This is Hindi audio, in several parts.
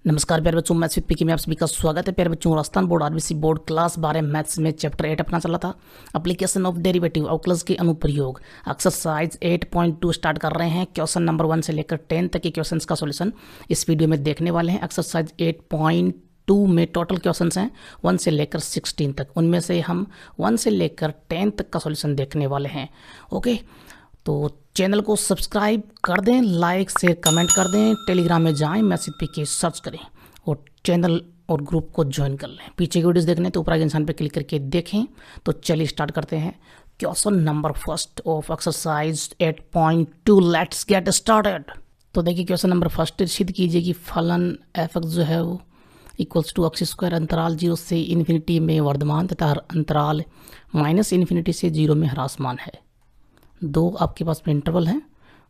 नमस्कार प्यारे बच्चों, मैथ्स विद पीके में आप सभी का स्वागत है। प्यारे बच्चों, Rajasthan board RBC board class 12 maths में चैप्टर 8 अपना चला था, एप्लीकेशन ऑफ डेरिवेटिव अवकलज के अनुप्रयोग। एक्सरसाइज 8.2 स्टार्ट कर रहे हैं। क्वेश्चन नंबर 1 से लेकर 10 तक के क्वेश्चंस का सॉल्यूशन इस वीडियो में देखने वाले हैं। एक्सरसाइज 8.2 में टोटल क्वेश्चंस हैं 1 से लेकर 16 तक। उनमें से हम 1 से लेकर 10 तक का सॉल्यूशन देखने वाले हैं। ओके, तो चैनल को सब्सक्राइब कर दें, लाइक शेयर कमेंट कर दें, टेलीग्राम में जाएं, मैथ्स विद पीके सर्च करें और चैनल और ग्रुप को ज्वाइन कर लें। पीछे की वीडियोस देखने तो ऊपर के निशान पर क्लिक करके देखें। तो चलिए स्टार्ट करते हैं। Question number first of exercise 8.2, let's get started. तो देखिए क्वेश्चन नंबर फर्स्ट सिद्ध कीजिए कि फलन एफ एक्स जो है वो इक्वल्स टू एक्स स्क्वायर अंतराल 0 से इन्फिनिटी में वर्धमान तथा अंतराल -∞ से 0 में ह्रासमान है। दो आपके पास में इंटरवल हैं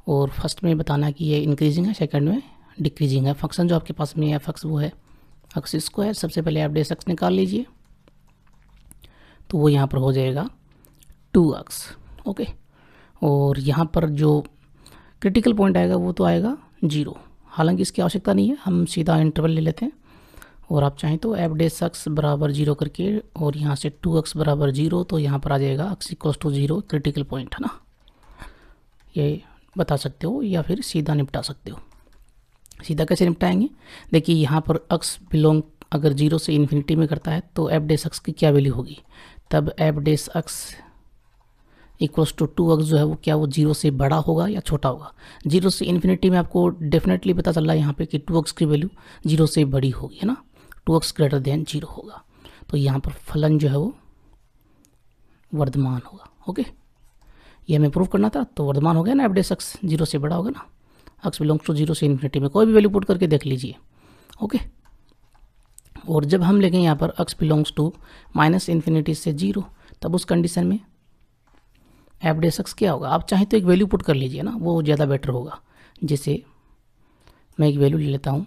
और फर्स्ट में बताना है कि ये इंक्रीजिंग है, सेकंड में डिक्रीजिंग है। फंक्शन जो आपके पास में एफ एक्स वो है एक्स स्क्वायर। सबसे पहले आप डेस एक्स निकाल लीजिए, तो वो यहाँ पर हो जाएगा 2x। ओके, और यहाँ पर जो क्रिटिकल पॉइंट आएगा वो तो आएगा 0। हालांकि इसकी आवश्यकता नहीं है, हम सीधा इंटरवल ले लेते हैं और आप चाहें तो एफ डेस एक्स बराबर 0 करके और यहाँ से 2x बराबर 0, तो यहाँ पर आ जाएगा x equals to 0 critical point है ना, ये बता सकते हो या फिर सीधा निपटा सकते हो। सीधा कैसे निपटाएंगे, देखिए यहाँ पर x बिलोंग अगर 0 से इन्फिनिटी में करता है तो एफ डेस एक्स की क्या वैल्यू होगी, तब F dash x equals to 2x जो है वो क्या वो 0 से बड़ा होगा या छोटा होगा। 0 से इन्फिनिटी में आपको डेफिनेटली पता चल रहा है यहाँ पे कि 2x की वैल्यू 0 से बड़ी होगी, है ना, 2x ग्रेटर देन 0 होगा। तो यहाँ पर फलन जो है वो वर्धमान होगा। ओके, ये हमें प्रूव करना था, तो वर्धमान हो गया ना, एफ डेस एक्स 0 से बड़ा होगा ना। एक्स बिलोंग्स टू 0 से इन्फिनिटी में कोई भी वैल्यू पुट करके देख लीजिए। ओके, और जब हम लेंगे यहाँ पर एक्स बिलोंग्स टू -∞ से 0, तब उस कंडीशन में एफ डेस एक्स क्या होगा। आप चाहें तो एक वैल्यू पुट कर लीजिए ना, वो ज़्यादा बेटर होगा। जैसे मैं एक वैल्यू ले लेता हूँ,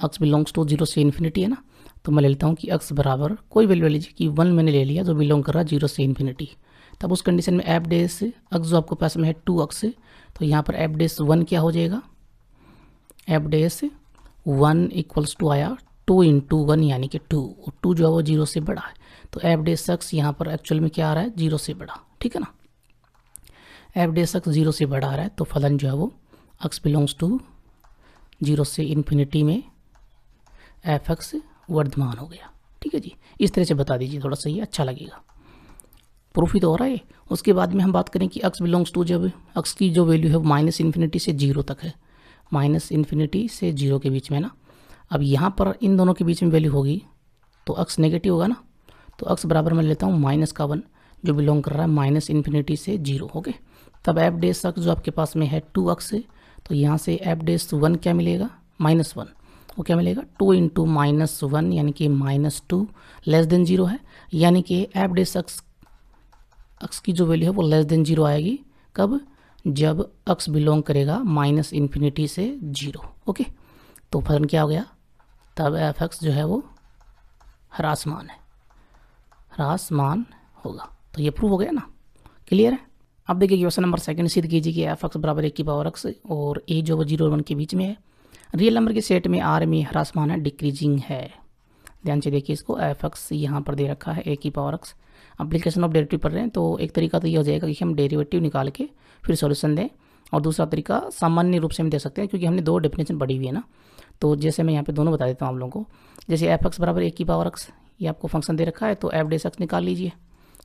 एक्स बिलोंग्स टू 0 से इन्फिनिटी है ना, तो मैं ले लेता हूँ कि एक्स बराबर कोई वैल्यू ले लीजिए कि 1 मैंने ले लिया जो बिलोंग कर रहा है 0 से इन्फिनिटी। तब उस कंडीशन में एफ डेस एक्स जो आपको पास में है 2x, तो यहाँ पर एफ डेस 1 क्या हो जाएगा, एफ डेस 1 इक्वल्स टू आया 2 × 1 यानी कि 2, और 2 जो है वो 0 से बड़ा है। तो एफ डेस एक्स यहाँ पर एक्चुअल में क्या आ रहा है, 0 से बड़ा। ठीक है ना, एफ डेस एक्स 0 से बड़ा आ रहा है, तो फलन जो है वो एक्स बिलोंग्स टू 0 से इन्फिनिटी में एफ एक्स वर्धमान हो गया। ठीक है जी, इस तरह से बता दीजिए, थोड़ा सा ये अच्छा लगेगा। प्रूफ ही तो हो रहा है। उसके बाद में हम बात करें कि x बिलोंग्स टू, जब x की जो वैल्यू है -∞ से 0 तक है, -∞ से 0 के बीच में ना। अब यहाँ पर इन दोनों के बीच में वैल्यू होगी तो x नेगेटिव होगा ना, तो x बराबर मैं लेता हूँ -1 जो बिलोंग कर रहा है -∞ से 0। ओके, तब एफ डेस x जो आपके पास में है 2x, तो यहाँ से एफ डेस 1 क्या मिलेगा, -1, वो क्या मिलेगा 2 × -1 यानी कि -2 लेस देन 0 है, यानी कि एफ डेस x की जो वैल्यू है वो लेस देन 0 आएगी। कब, जब x बिलोंग करेगा -∞ से 0। ओके, तो फलन क्या हो गया, तब एफ एक्स जो है वो ह्रासमान है, ह्रासमान होगा। तो ये प्रूव हो गया ना, क्लियर है। अब देखिए क्वेश्चन नंबर सेकंड सिद्ध कीजिए कि एफ एक्स बराबर 1 की पावर x और a जो वो 0 और 1 के बीच में है, रियल नंबर के सेट में r में ह्रासमान है, डिक्रीजिंग है। ध्यान से देखिए इसको, एफ एक्स यहाँ पर दे रखा है 1 की power x। Application of derivative पढ़ रहे हैं तो एक तरीका तो ये हो जाएगा कि हम डेरिवेटिव निकाल के फिर सॉल्यूशन दें, और दूसरा तरीका सामान्य रूप से हम दे सकते हैं क्योंकि हमने दो डेफिनेशन पढ़ी हुई है ना। तो जैसे मैं यहाँ पे दोनों बता देता हूँ आप लोगों को। जैसे एफ एक्स बराबर 1 की पावर x, ये आपको फंक्शन दे रखा है, तो एफ डेस एक्स निकाल लीजिए,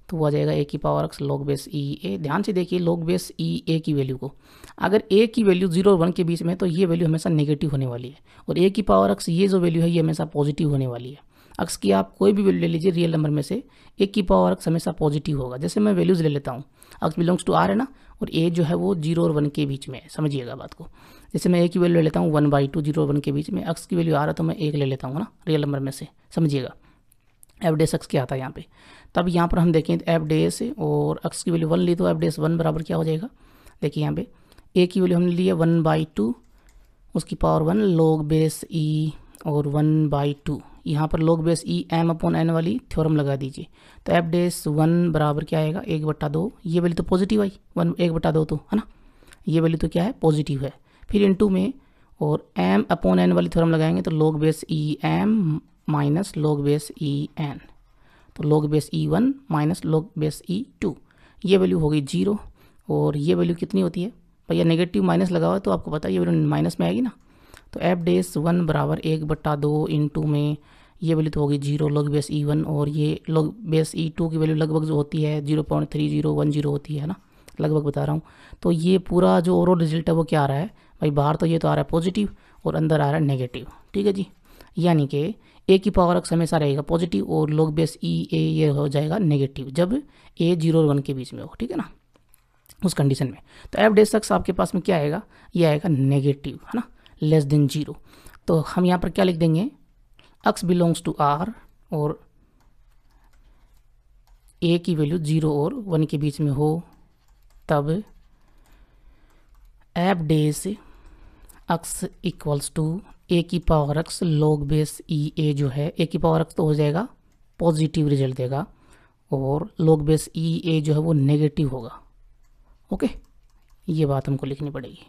तो वो आ जाएगा 1 की power x log base E ए। ध्यान से देखिए log बेस ई ए की वैल्यू को, अगर a की वैल्यू 0 और 1 के बीच में तो ये वैल्यू हमेशा नेगेटिव होने वाली है, और 1 की पावर x ये जो वैल्यू है ये हमेशा पॉजिटिव होने वाली है। x की आप कोई भी वैल्यू ले लीजिए रियल नंबर में से, 1 की पावर x हमेशा पॉजिटिव होगा। जैसे मैं वैल्यूज ले लेता हूँ, x बिलोंग्स टू r है ना, और a जो है वो 0 और 1 के बीच में है, समझिएगा बात को। जैसे मैं a की वैल्यू ले लेता हूँ 1/2, 0 और 1 के बीच में, x की वैल्यू r है तो मैं 1 ले लेता हूँ ना रियल नंबर में से, समझिएगा। एफ डेस x क्या आता है यहाँ पे, तब यहाँ पर हम देखें एफ डेस और x की वैल्यू 1 ली तो एफ डेस 1 बराबर क्या हो जाएगा, देखिए यहाँ पे a की वैल्यू हमने ली है 1/2 उसकी पावर 1 log बेस e और 1/2, यहाँ पर log बेस ई m/n वाली थ्योरम लगा दीजिए। तो एफ डेस 1 बराबर क्या आएगा 1/2, ये वैल्यू तो पॉजिटिव आई 1/2 तो है ना, ये वैल्यू तो क्या है पॉजिटिव है। फिर इनटू में और m अपॉन n वाली थ्योरम लगाएंगे तो log base E M minus log base E N, तो log base E1 minus log base E2, ये वैल्यू हो गई 0। और ये वैल्यू कितनी होती है भैया, नेगेटिव माइनस लगा हुआ तो आपको पता है ये वैल्यू माइनस में आएगी ना। तो एफ डेस 1 बराबर 1/2 इंटू में ये वैल्यू तो होगी 0 log बेस E1, और ये log बेस E2 की वैल्यू लगभग जो होती है 0.3010 होती है ना, लगभग बता रहा हूँ। तो ये पूरा जो ओवरऑल रिजल्ट है वो क्या आ रहा है भाई, बाहर तो ये तो आ रहा है पॉजिटिव और अंदर आ रहा है नेगेटिव, ठीक है जी। यानी कि ए की पावर x हमेशा रहेगा पॉजिटिव और log बेस ई ए ये हो जाएगा नेगेटिव जब a 0 और 1 के बीच में हो, ठीक है ना, उस कंडीशन में। तो एफ डेस एक्स आपके पास में क्या आएगा, ये आएगा नेगेटिव, है ना, लेस देन 0। तो हम यहाँ पर क्या लिख देंगे, x बिलोंग्स टू r और a की वैल्यू 0 और 1 के बीच में हो, तब F dash x equals to a की power x log base E A जो है, a की पावर x तो हो जाएगा पॉजिटिव रिजल्ट देगा और log बेस ई ए जो है वो नेगेटिव होगा। ओके, ये बात हमको लिखनी पड़ेगी।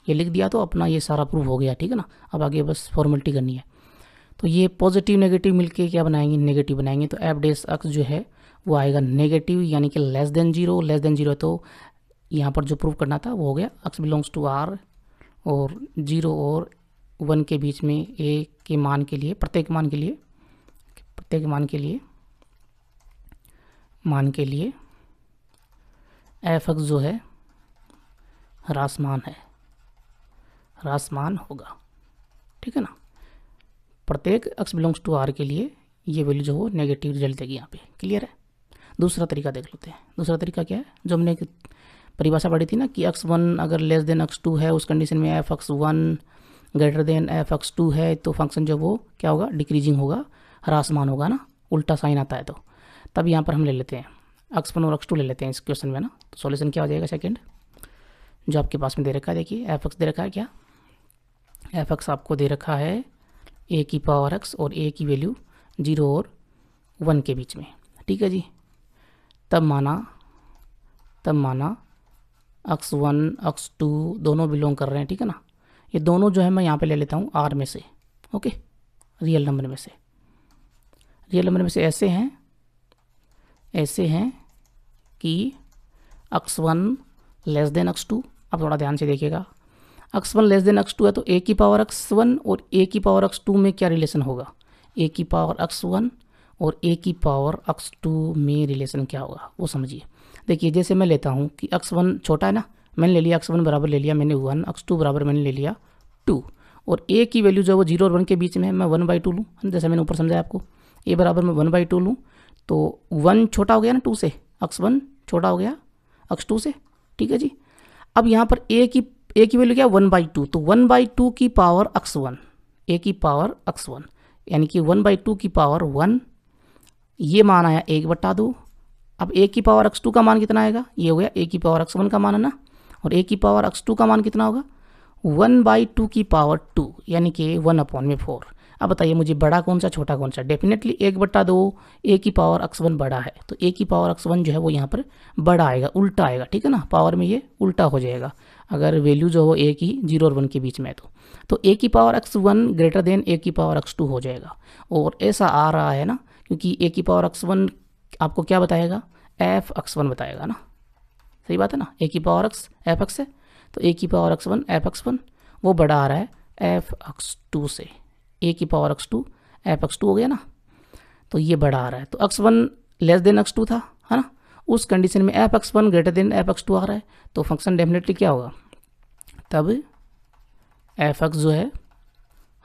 ये लिख दिया तो अपना ये सारा प्रूफ हो गया, ठीक है ना। अब आगे बस फॉर्मेलिटी करनी है। तो ये पॉजिटिव नेगेटिव मिलके क्या बनाएंगे, नेगेटिव बनाएंगे। तो एफ डेस एक्स जो है वो आएगा नेगेटिव, यानी कि लेस देन 0। लेस देन 0 तो यहाँ पर जो प्रूफ करना था वो हो गया, एक्स बिलोंग्स टू आर और 0 और 1 के बीच में ए के मान के लिए, प्रत्येक मान के लिए एफ एक्स जो है ह्रासमान है, ह्रासमान होगा, ठीक है ना। प्रत्येक x बिलोंग्स टू r के लिए ये वैल्यू जो हो नेगेटिव रिजल्ट देगी यहाँ पे, क्लियर है। दूसरा तरीका देख लेते हैं। दूसरा तरीका क्या है, जो हमने परिभाषा पढ़ी थी ना कि x1 अगर लेस देन x2 है, उस कंडीशन में f(x1) ग्रेटर देन f(x2) है तो फंक्शन जो वो क्या होगा, डिक्रीजिंग होगा, ह्रासमान होगा ना, उल्टा साइन आता है। तो तब यहाँ पर हम ले लेते हैं x1 और x2 ले लेते हैं इस क्वेश्चन में ना। तो सॉल्यूशन क्या हो जाएगा, सेकंड जो आपके पास में दे रखा है, देखिए एफ एक्स दे रखा है, क्या एफ एक्स आपको दे रखा है ए की पावर एक्स और ए की वैल्यू 0 और 1 के बीच में, ठीक है जी। तब माना x1 x2 दोनों बिलोंग कर रहे हैं, ठीक है ना। ये दोनों जो है मैं यहाँ पे ले लेता हूँ आर में से, ओके, रियल नंबर में से। रियल नंबर में से ऐसे हैं कि x1 लेस देन x2। अब थोड़ा ध्यान से देखिएगा, x1 लेस देन x2 है तो a की पावर x1 और a की पावर x2 में क्या रिलेशन होगा, a की पावर x1 और a की पावर x2 में रिलेशन क्या होगा वो समझिए। देखिए जैसे मैं लेता हूँ कि x1 छोटा है ना, मैंने ले लिया x1 बराबर ले लिया मैंने 1, x2 बराबर मैंने ले लिया 2, और a की वैल्यू जो है वो 0 और 1 के बीच में है, मैं 1/2 लूँ, जैसे मैंने ऊपर समझाया आपको, a बराबर मैं 1/2 लूँ तो 1 छोटा हो गया ना 2 से, x1 छोटा हो गया x2 से, ठीक है जी। अब यहाँ पर a की वैल्यू क्या 1/2, तो 1/2 की पावर x1, a की पावर x1 यानी कि 1/2 की पावर 1, ये मान आया 1/2। अब a की पावर x2 का मान कितना आएगा, ये हो गया a की पावर x1 का मान है ना, और a की पावर x2 का मान कितना होगा 1/2 की पावर 2 यानी कि 1/4। अब बताइए मुझे बड़ा कौन सा छोटा कौन सा, डेफिनेटली 1/2 a की पावर x1 बड़ा है, तो a की पावर x1 जो है वो यहाँ पर बड़ा आएगा, उल्टा आएगा, ठीक है ना, पावर में ये उल्टा हो जाएगा अगर वैल्यू जो हो a की 0 और 1 के बीच में है तो a की power x1 greater than a की पावर x2 हो जाएगा। और ऐसा आ रहा है ना क्योंकि a की पावर x1 आपको क्या बताएगा, f(x1) बताएगा ना, सही बात है ना, a की पावर x f(x) है तो a की पावर x1 f(x1) वो बड़ा आ रहा है f(x2) से, a की पावर x2 f(x2) हो गया ना, तो ये बड़ा आ रहा है। तो x1 लेस देन x2 था, है ना, उस कंडीशन में f(x1) ग्रेटर देन f(x2) आ रहा है तो फंक्शन डेफिनेटली क्या होगा, तब f(x) जो है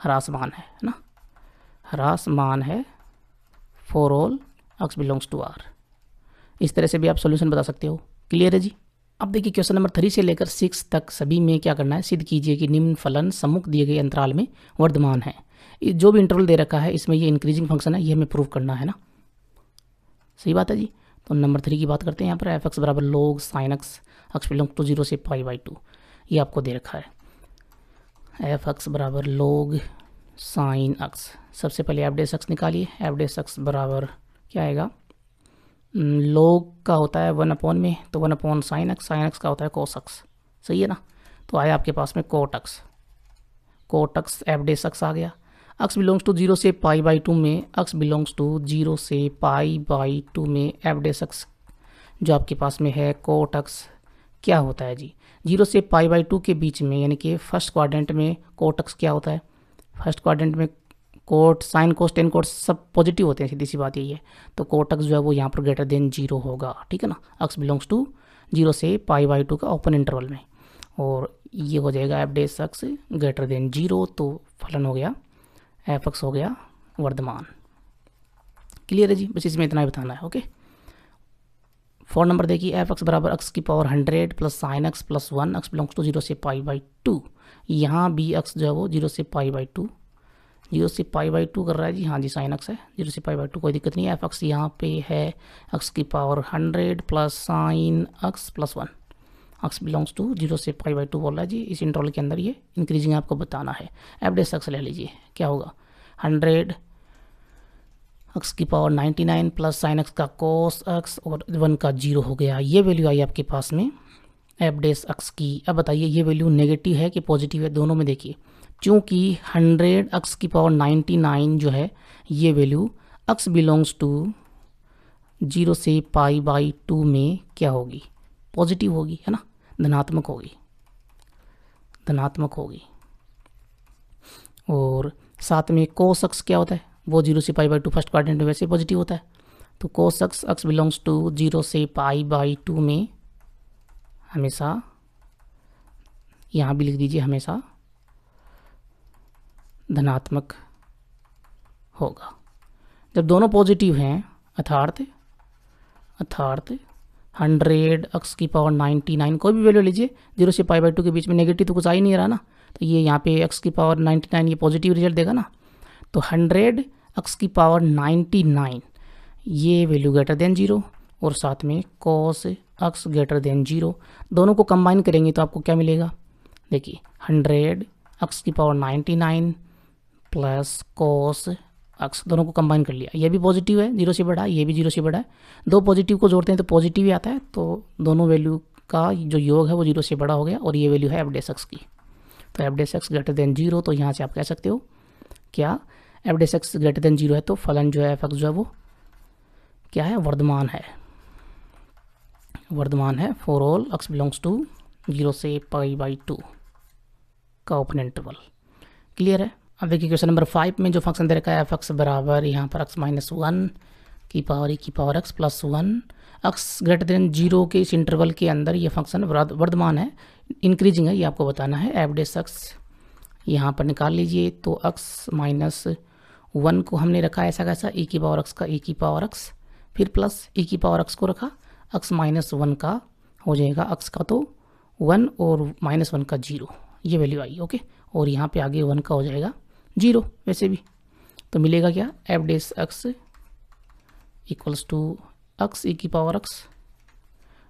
ह्रासमान है ना, ह्रासमान है for all x belongs to r। इस तरह से भी आप सॉल्यूशन बता सकते हो, क्लियर है जी। अब देखिए क्वेश्चन नंबर 3 से लेकर 6 तक सभी में क्या करना है, सिद्ध कीजिए कि निम्न फलन सम्मुख दिए गए अंतराल में वर्धमान है। जो भी इंटरवल दे रखा है इसमें ये इंक्रीजिंग फंक्शन है, ये हमें प्रूव करना है ना, सही बात है जी। तो नंबर 3 की बात करते हैं यहाँ पर, एफ एक्स बराबर log sin x belong to 0 से π/2, ये आपको दे रखा है। एफ एक्स बराबर log sin x, सबसे पहले एफ डेस एक्स निकालिए, एफ डेस एक्स बराबर क्या आएगा, log का होता है 1/, में तो 1/sin x, sin x का होता है cos x, सही है ना, तो आया आपके पास में cot x, cot x F dash x आ गया। एक्स बिलोंग्स टू 0 से पाई बाई 2 में एक्स बिलोंग्स टू 0 से पाई बाई 2 में एफ डेस एक्स जो आपके पास में है कोट एक्स क्या होता है जी, 0 से पाई बाई 2 के बीच में यानी कि फर्स्ट क्वाड्रेंट में कोट एक्स क्या होता है, फर्स्ट क्वाड्रेंट में कोट साइन कोस टेन कोस सब पॉजिटिव होते हैं, सीधी सी बात यही है। तो कोट एक्स जो है वो यहाँ पर ग्रेटर देन 0 होगा, ठीक है ना। एक्स बिलोंग्स टू 0 से पाई बाई 2 का ओपन इंटरवल में, और ये हो जाएगा F dash X greater than 0, तो फलन हो गया एफ एक्स हो गया वर्धमान। क्लियर है जी, बस इसमें इतना ही बताना है। ओके 4 नंबर देखिए, एफ एक्स बराबर एक्स की power 100 plus sine X plus 1 X belongs to 0 से पाई बाई 2। यहाँ भी एक्स जो है वो 0 से पाई बाई 2, 0 से पाई बाई 2 कर रहा है जी, हाँ जी साइन एक्स है 0 से पाई बाई 2, कोई दिक्कत नहीं है। एफ एक्स यहाँ पे है एक्स की power 100 plus sine X plus 1 X belongs to 0 से पाई बाई 2 बोल रहा है जी। इस इंटरवल के अंदर ये इंक्रीजिंग आपको बताना है। एफ डेस एक्स ले लीजिए, क्या होगा 100 एक्स की पावर 99 प्लस साइन एक्स का कोस एक्स और 1 का 0 हो गया। ये वैल्यू आई आपके पास में एफ डेस एक्स की। अब बताइए ये वैल्यू नेगेटिव है कि पॉजिटिव है, दोनों में देखिए। चूँकि 100 एक्स की पावर 99 जो है ये वैल्यू एक्स बिलोंग्स टू 0 से पाई बाई 2 में क्या होगी, पॉजिटिव होगी, है ना, धनात्मक होगी, धनात्मक होगी। और साथ में कोस एक्स क्या होता है, वो 0 से पाई बाई 2 फर्स्ट क्वाड्रेंट में वैसे पॉजिटिव होता है। तो cos X X belongs to 0 से पाई बाई 2 में हमेशा, यहाँ भी लिख दीजिए, हमेशा धनात्मक होगा। जब दोनों पॉजिटिव हैं अर्थात 100 एक्स की पावर 99 कोई भी वैल्यू लीजिए 0 से पाई बाई 2 के बीच में, नेगेटिव तो कुछ आ ही नहीं रहा ना, तो ये यहाँ पे एक्स की पावर 99 ये पॉजिटिव रिजल्ट देगा ना। तो 100 एक्स की पावर 99 ये वैल्यू ग्रेटर देन 0 और साथ में कॉस एक्स ग्रेटर देन 0, दोनों को कंबाइन करेंगे तो आपको क्या मिलेगा, देखिए 100 एक्स की पावर 99 प्लस कॉस एक्स, दोनों को कंबाइन कर लिया। ये भी पॉजिटिव है 0 से बड़ा, ये भी 0 से बड़ा है, दो पॉजिटिव को जोड़ते हैं तो पॉजिटिव ही आता है, तो दोनों वैल्यू का जो योग है वो 0 से बड़ा हो गया और ये वैल्यू है एफ डेस एक्स की। तो F dash X greater than 0, तो यहाँ से आप कह सकते हो क्या F dash X greater than 0 है तो फलन जो है एफ एक्स जो है वो क्या है, वर्धमान है, वर्धमान है for all X belongs to 0 से पाई बाई 2 का ओपन इंटरवल। क्लियर है। अब देखिए क्वेश्चन नंबर 5 में जो फंक्शन दे रखा है एफ एक्स बराबर यहाँ पर एक्स माइनस 1 की पावर e की power x plus 1 x greater than 0 के इस इंटरवल के अंदर ये फंक्शन वर्धमान है, इंक्रीजिंग है, ये आपको बताना है। एफ डेस एक्स यहाँ पर निकाल लीजिए, तो एक्स माइनस 1 को हमने रखा ऐसा कैसा e की पावर एक्स का e की पावर एक्स, फिर प्लस e की पावर एक्स को रखा, एक्स माइनस 1 का हो जाएगा एक्स का तो 1 और माइनस 1 का 0, ये वैल्यू आई। ओके, और यहाँ पे आगे 1 का हो जाएगा 0 वैसे भी, तो मिलेगा क्या F dash x equals to x e की पावर एक्स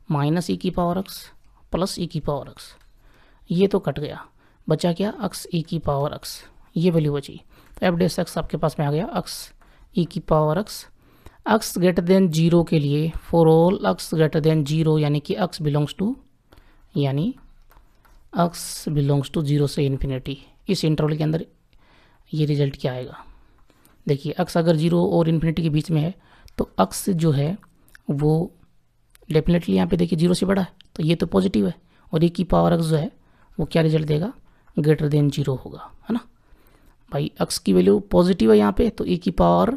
माइनस ई की पावर एक्स प्लस ई की पावर एक्स, ये तो कट गया, बचा क्या एक्स ई की पावर एक्स, ये वैल्यू बची। तो एफ डेस एक्स आपके पास में आ गया एक्स ई की power x, x greater than 0 के लिए for all x greater than 0 यानी कि एक्स बिलोंग्स टू, यानी एक्स बिलोंग्स टू 0 से इन्फिनिटी, इस इंटरवल के अंदर ये रिजल्ट क्या आएगा। देखिए एक्स अगर 0 और इन्फिनिटी के बीच में है तो एक्स जो है वो डेफिनेटली यहाँ पे देखिए 0 से बड़ा है, तो ये तो पॉजिटिव है, और e की पावर एक्स जो है वो क्या रिजल्ट देगा, ग्रेटर देन 0 होगा, है ना भाई। एक्स की वैल्यू पॉजिटिव है यहाँ पे, तो e की पावर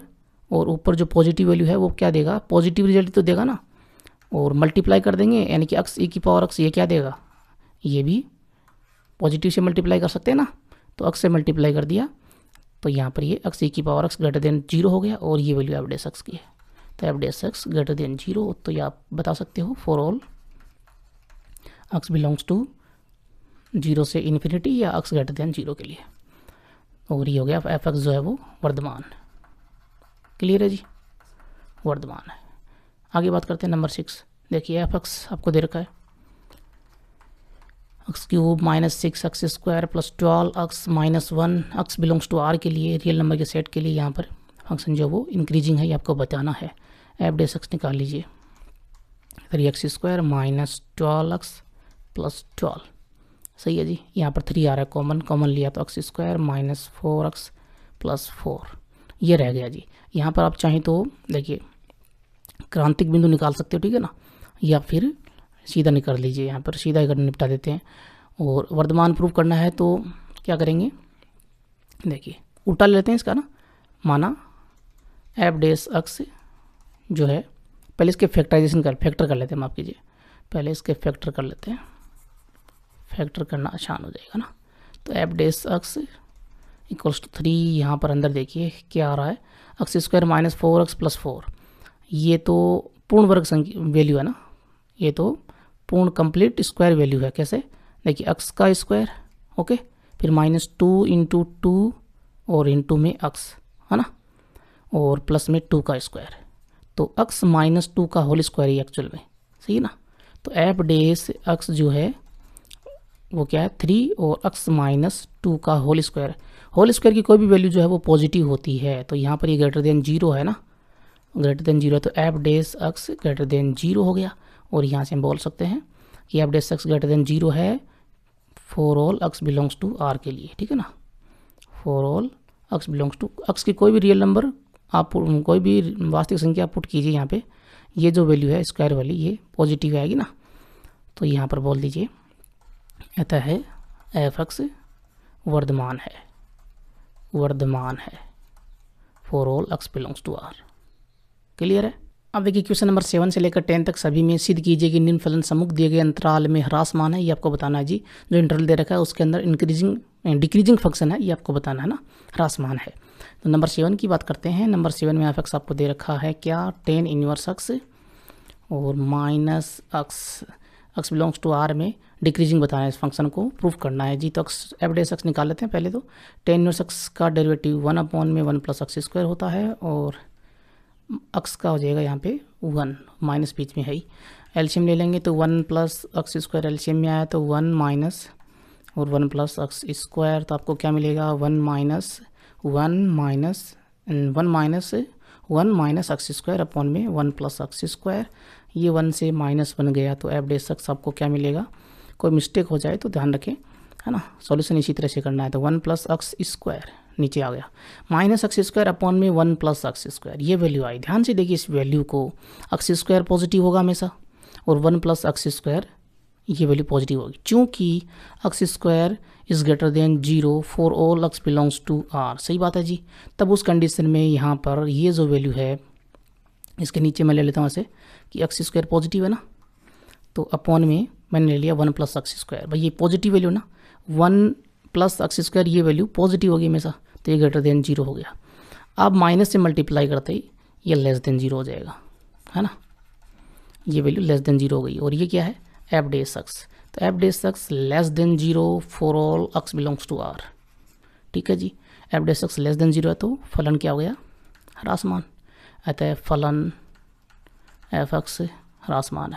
और ऊपर जो पॉजिटिव वैल्यू है वो क्या देगा, पॉजिटिव रिजल्ट तो देगा ना, और मल्टीप्लाई कर देंगे यानी कि एक्स ई की पावर एक्स ये क्या देगा, ये भी पॉजिटिव से मल्टीप्लाई कर सकते हैं ना, तो एक्स से मल्टीप्लाई कर दिया, तो यहाँ पर ये एक्स ई की पावर एक्स ग्रेटर देन 0 हो गया, और ये वैल्यू एफ डेस एक्स की है, तो F dash X greater than 0, तो ये आप बता सकते हो for all X belongs to 0 से इन्फिनिटी या एक्स ग्रेटर देन 0 के लिए, और ये हो गया एफ एक्स जो है वो वर्धमान। क्लियर है जी, वर्धमान है। आगे बात करते हैं नंबर 6। देखिए एफ एक्स आपको दे रखा है X cube minus 6 X square plus 12 X minus 1 X belongs to R के लिए, रियल नंबर के सेट के लिए यहाँ पर फंक्शन जो वो इंक्रीजिंग है, ये आपको बताना है। एफ डेस एक्स निकाल लीजिए, 3x square minus 12 x plus 12 सही है जी। यहाँ पर 3 आ रहा है कॉमन, कॉमन लिया तो x square minus 4x plus 4 ये रह गया जी। यहाँ पर आप चाहें तो देखिए क्रांतिक बिंदु निकाल सकते हो, ठीक है ना, या फिर सीधा निकाल लीजिए। यहाँ पर सीधा ही निपटा देते हैं। और वर्धमान प्रूव करना है तो क्या करेंगे, देखिए उल्टा ले लेते हैं इसका ना, माना एफ डेस एक्स जो है, पहले इसके फैक्टर कर लेते हैं, माफ़ कीजिए, पहले इसके फैक्टर कर लेते हैं, फैक्टर करना आसान हो जाएगा ना। तो F dash x equals to 3, यहाँ पर अंदर देखिए क्या आ रहा है, x square minus 4x plus 4, ये तो पूर्ण वर्ग संख्या वैल्यू है ना, ये तो पूर्ण कंप्लीट स्क्वायर वैल्यू है। कैसे, देखिए x का स्क्वायर, ओके, फिर माइनस 2 इंटू 2 और इंटू में x है ना, और प्लस में 2 का स्क्वायर, तो x माइनस 2 का होल स्क्वायर ही एक्चुअल में, सही है ना। तो एफ डेस x जो है वो क्या है 3 और x माइनस 2 का होल स्क्वायर की कोई भी वैल्यू जो है वो पॉजिटिव होती है। तो यहाँ पर ये ग्रेटर देन 0 है ना, ग्रेटर देन 0 है, तो F dash x greater than 0 हो गया। और यहाँ से हम बोल सकते हैं कि F dash x greater than 0 है for all x belongs to r के लिए, ठीक है ना, for all x belongs to x की कोई भी रियल नंबर आप कोई भी वास्तविक संख्या पुट कीजिए, यहाँ पे ये जो वैल्यू है स्क्वायर वाली ये पॉजिटिव आएगी ना। तो यहाँ पर बोल दीजिए कहता है एफ एक्स वर्धमान है for all x belongs to r। Clear है। अब देखिए क्वेश्चन नंबर 7 से लेकर 10 तक सभी में सिद्ध कीजिए कि निम्न फलन सम्मुख दिए गए अंतराल में ह्रासमान है। ये आपको बताना है जी, जो इंटरवल दे रखा है उसके अंदर डिक्रीजिंग फंक्शन है, ये आपको बताना है ना, ह्रासमान है। तो नंबर 7 की बात करते हैं। नंबर 7 में f(x) आपको दे रखा है क्या, tan इनवर्स x और minus x belongs to r में डिक्रीजिंग बताना है, इस फंक्शन को प्रूफ करना है जी। तो एफ डेस x निकाल लेते हैं पहले। तो tan इनवर्स x का डेरिवेटिव 1/(1 + x² होता है, और x का हो जाएगा यहाँ पे 1, माइनस बीच में है ही, एलसीएम ले लेंगे तो 1 + x² एलसीएम में आया तो 1 माइनस और 1 + x², तो आपको क्या मिलेगा 1 माइनस 1 - x² में 1 + x², ये 1 से -1 गया। तो एफ डेस x आपको क्या मिलेगा, कोई मिस्टेक हो जाए तो ध्यान रखें, है ना, सॉल्यूशन इसी तरह से करना है। तो 1 + x² नीचे आ गया, -x² में 1 + x², ये वैल्यू आई। ध्यान से देखिए इस वैल्यू को, x² पॉजिटिव होगा हमेशा और 1 + x² ये वैल्यू पॉजिटिव होगी, चूँकि x² is greater than 0 for all x belongs to r। सही बात है जी। तब उस कंडीशन में यहाँ पर ये जो वैल्यू है, इसके नीचे मैं ले लेता हूँ ऐसे कि x² पॉजिटिव है ना, तो अपॉन में मैंने ले लिया 1 + x²। भाई ये पॉजिटिव वैल्यू ना, 1 + x² ये वैल्यू पॉजिटिव होगी हमेशा, तो ये ग्रेटर देन 0 हो गया। अब माइनस से मल्टीप्लाई करते ही ये लेस देन 0 हो जाएगा, है ना, ये वैल्यू लेस देन 0 हो गई। और ये क्या है एफ डेस x, तो F dash x less than 0 for all x belongs to r, ठीक है जी। F dash x less than 0 है तो फलन क्या हो गया, ह्रासमान। अतः फलन एफ एक्स ह्रासमान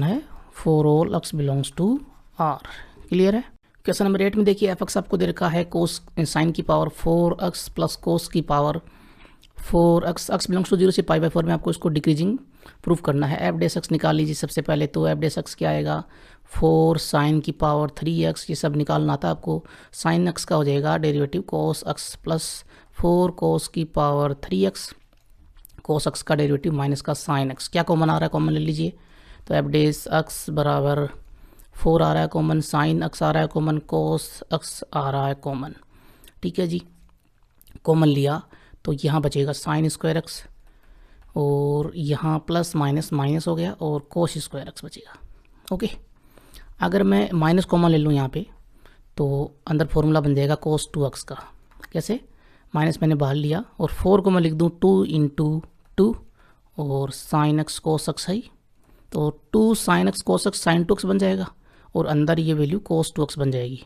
है for all x belongs to r। Clear है। क्वेश्चन नंबर 8 में देखिए एफ एक्स आपको दे रखा है कोस साइन की पावर 4x प्लस कोस की power 4x, x belongs to 0 से π/4 में आपको इसको डिक्रीजिंग प्रूफ करना है। एफ डेस x निकाल लीजिए सबसे पहले। तो एफ डेस x क्या आएगा, 4 साइन की पावर 3x, ये सब निकालना था आपको। साइन x का हो जाएगा derivative cos x plus 4 cos की पावर 3x, cos x का डेरिवेटिव माइनस का साइन x। क्या कॉमन आ रहा है, कॉमन ले लीजिए। तो एफ डेस x बराबर 4 आ रहा है कॉमन, साइन x आ रहा है कॉमन, cos x आ रहा है कॉमन, ठीक है जी। कॉमन लिया तो यहाँ बचेगा sin² x और यहाँ प्लस माइनस माइनस हो गया और cos² x बचेगा। ओके, अगर मैं माइनस कॉमन ले लूँ यहाँ पे तो अंदर फॉर्मूला बन जाएगा cos 2x का। कैसे, माइनस मैंने बाहर लिया और 4 को मैं लिख दूँ 2 × 2 और sin x cos x है, तो 2 sin x cos x sin 2x बन जाएगा और अंदर ये वैल्यू cos 2x बन जाएगी।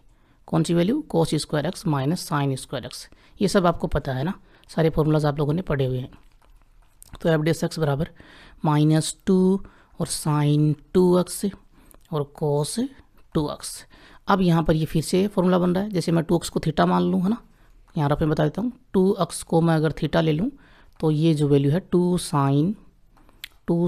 कौन सी value, cos² x minus sin² x। ये सब आपको पता है ना, सारे फॉर्मूलाज आप लोगों ने पढ़े हुए हैं। तो एफ डेस x बराबर -2 और sin 2x और cos 2x। अब यहाँ पर ये फिर से फॉर्मूला बन रहा है, जैसे मैं 2x को थीटा मान लूँ, है ना, यहाँ पर बता देता हूँ 2x को मैं अगर थीटा ले लूँ तो ये जो वैल्यू है 2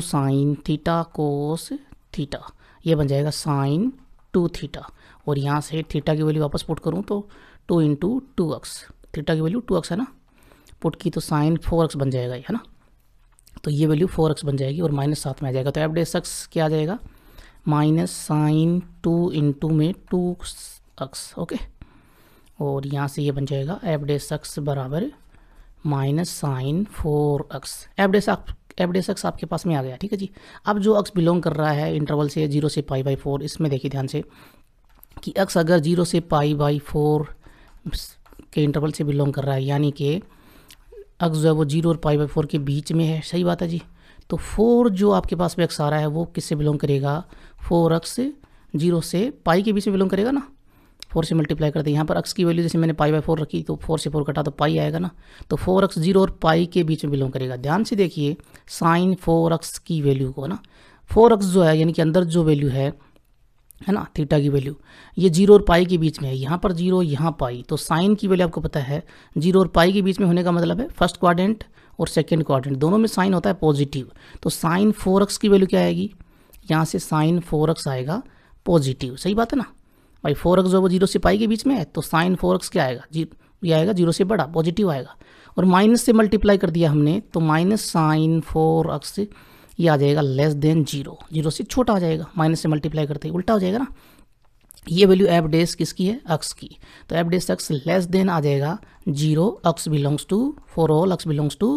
sin थीटा cos थीटा, ये बन जाएगा साइन 2 थीटा, और यहाँ से थीटा की वैल्यू वापस पुट करूँ तो 2 इंटू 2x, थीटा की वैल्यू 2x है ना, पुट की तो साइन 4x बन जाएगा, है ना। तो ये वैल्यू 4x बन जाएगी और माइनस साथ में आ जाएगा, तो एफ डेस एक्स क्या आ जाएगा, माइनस साइन 2 इंटू में 2x, ओके। और यहाँ से ये बन जाएगा एफ डेस एक्स बराबर minus sign 4x। F dash x आपके पास में आ गया, ठीक है जी। अब जो x बिलोंग कर रहा है इंटरवल से 0 से π/4, इसमें देखिए ध्यान से कि x अगर 0 से π/4 के इंटरवल से बिलोंग कर रहा है, यानी कि x जो है वो 0 और π/4 के बीच में है, सही बात है जी। तो 4 जो आपके पास में x आ रहा है वो किससे बिलोंग करेगा, 4x 0 से पाई के बीच में बिलोंग करेगा ना, 4 से मल्टीप्लाई करते हैं। यहाँ पर x की वैल्यू जैसे मैंने π/4 रखी तो 4 से 4 कटा तो पाई आएगा ना, तो 4x 0 और पाई के बीच में बिलोंग करेगा। ध्यान से देखिए साइन 4x की वैल्यू को ना, 4x जो है यानी कि अंदर जो वैल्यू है ना थीटा की वैल्यू, ये 0 और पाई के बीच में है, यहाँ पर 0 यहाँ पाई, तो साइन की वैल्यू आपको पता है 0 और पाई के बीच में होने का मतलब है फर्स्ट क्वाड्रेंट और सेकेंड क्वाड्रेंट दोनों में साइन होता है पॉजिटिव। तो साइन 4x की वैल्यू क्या आएगी, यहाँ से साइन 4x आएगा पॉजिटिव, सही बात है ना भाई। 4x जो वो 0 से पाई के बीच में है तो साइन 4x क्या आएगा, ये आएगा 0 से बड़ा, पॉजिटिव आएगा। और माइनस से मल्टीप्लाई कर दिया हमने तो माइनस साइन 4x ये आ जाएगा लेस देन 0, 0 से छोटा आ जाएगा, माइनस से मल्टीप्लाई करते ही उल्टा हो जाएगा ना। ये वैल्यू एफ डेस किसकी है, x की, तो F dash x less than आ जाएगा 0, x belongs to for all x belongs to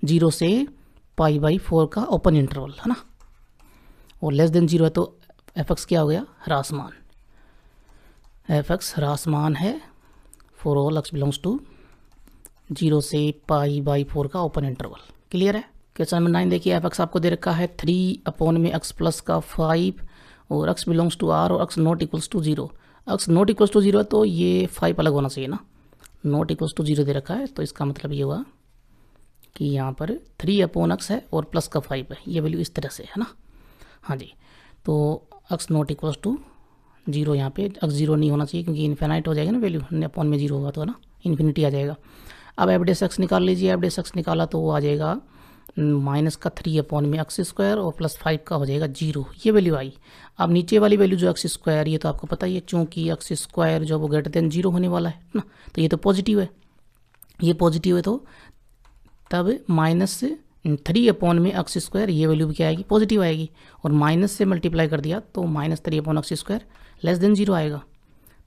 0 से π/4 का ओपन इंटरवल, है ना। और लेस देन 0 है तो एफ एक्स क्या हो गया, ह्रासमान, एफ एक्स ह्रासमान है for all x belongs to 0 से π/4 का ओपन इंटरवल। क्लियर है। क्वेश्चन नंबर 9 देखिए, एफ एक्स आपको दे रखा है 3 में x प्लस का 5 और x बिलोंग्स टू r और x not equals to 0। x not equals to 0 है तो ये 5 अलग होना चाहिए ना, नॉट इक्वल्स टू 0 दे रखा है तो इसका मतलब ये हुआ कि यहाँ पर 3/x है और प्लस का 5 है, ये वैल्यू इस तरह से है ना। हाँ जी, तो x नॉट इक्वल्स टू 0, यहाँ पे x 0 नहीं होना चाहिए क्योंकि इन्फिनाइट हो जाएगा ना वैल्यू, अपॉन में 0 होगा तो है ना, इन्फिनिटी आ जाएगा। अब एफ डेस एक्स निकाल लीजिए, एफ डेस एक्स निकाला तो वो आ जाएगा माइनस का 3/x² और प्लस 5 का हो जाएगा 0, ये वैल्यू आई। अब नीचे वाली वैल्यू जो x², ये तो आपको पता ही है चूँकि x² जो वो ग्रेटर देन 0 होने वाला है ना, तो ये तो पॉजिटिव है, ये पॉजिटिव है तो तब माइनस 3/x², ये वैल्यू भी क्या आएगी, पॉजिटिव आएगी। और माइनस से मल्टीप्लाई कर दिया तो माइनस 3/x² लेस देन 0 आएगा।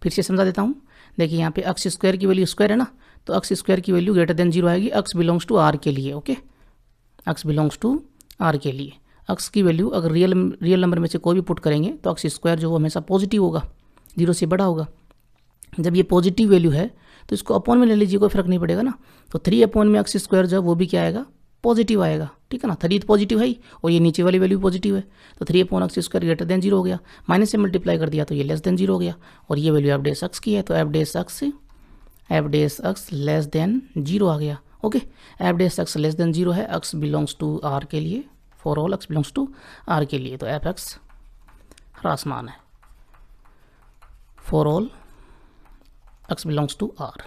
फिर से समझा देता हूँ, देखिए यहाँ पे x² की वैल्यू स्क्वायर है ना, तो x² की वैल्यू ग्रेटर देन 0 आएगी x बिलोंग्स टू r के लिए, okay, x belongs to r के लिए। x की वैल्यू अगर रियल नंबर में से कोई भी पुट करेंगे तो x² जो वो हमेशा पॉजिटिव होगा, 0 से बड़ा होगा। जब ये पॉजिटिव वैल्यू है तो इसको अपॉन में ले लीजिए, कोई फर्क नहीं पड़ेगा ना, तो 3/x² जो वो भी क्या आएगा, पॉजिटिव आएगा, ठीक है ना। 3 तो पॉजिटिव है ही और ये नीचे वाली वैल्यू पॉजिटिव है, तो 3/x² ग्रेटर देन 0 हो गया, माइनस से मल्टीप्लाई कर दिया तो ये लेस देन 0 हो गया। और ये वैल्यू एफ डेस एक्स की है तो F dash X less than 0 आ गया, okay. F dash X less than 0 है, x बिलोंग्स टू r के लिए, for all x belongs to r के लिए, तो एफ एक्स ह्रासमान है for all x belongs to r।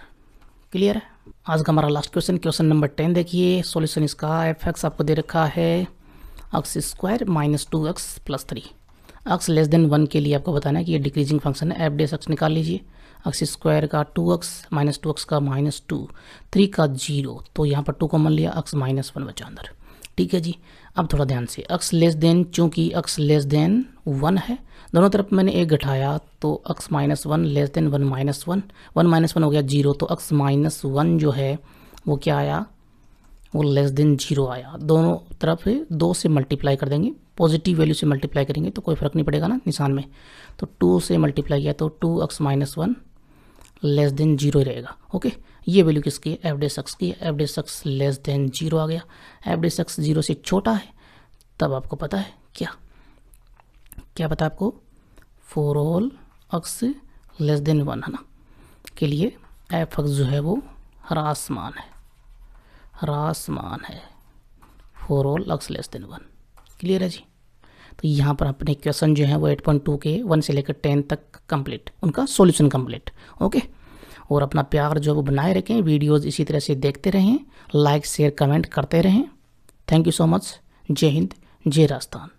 Clear है। आज का हमारा लास्ट क्वेश्चन, क्वेश्चन नंबर 10 देखिए, सॉल्यूशन इसका एफ एक्स आपको दे रखा है x² minus 2x plus 3। x less then 1 के लिए आपको बताना है कि ये डिक्रीजिंग फंक्शन है, एफ डेस एक्स निकाल लीजिए, x² का 2x माइनस 2x का -2, 3 का 0, तो यहाँ पर 2 कॉमन लिया, x -1 बचा अंदर, ठीक है जी। अब थोड़ा ध्यान से, x लेस देन, चूँकि x लेस देन 1 है, दोनों तरफ मैंने एक घटाया तो x -1 लेस देन 1 -1, 1 -1 हो गया 0, तो x -1 जो है वो क्या आया, वो लेस देन 0 आया। दोनों तरफ 2 से मल्टीप्लाई कर देंगे, पॉजिटिव वैल्यू से मल्टीप्लाई करेंगे तो कोई फ़र्क नहीं पड़ेगा ना निशान में, तो 2 से मल्टीप्लाई किया तो 2x -1 लेस देन 0 रहेगा, ओके। ये वैल्यू किसकी है, एफ डेस एक्स की है, F dash X less than 0 आ गया। एफ डेस एक्स 0 से छोटा है तब आपको पता है क्या पता है आपको, for all x less then 1 है ना, के लिए एफ एक्स जो है वो ह्रासमान है for all x less then 1। Clear है जी। तो यहाँ पर अपने क्वेश्चन जो है वो 8.2 के 1 से लेकर 10 तक कंप्लीट, उनका सॉल्यूशन कंप्लीट, ओके। और अपना प्यार जो वो बनाए रखें, वीडियोस इसी तरह से देखते रहें, लाइक शेयर कमेंट करते रहें। Thank you so much. जय हिंद, जय राजस्थान।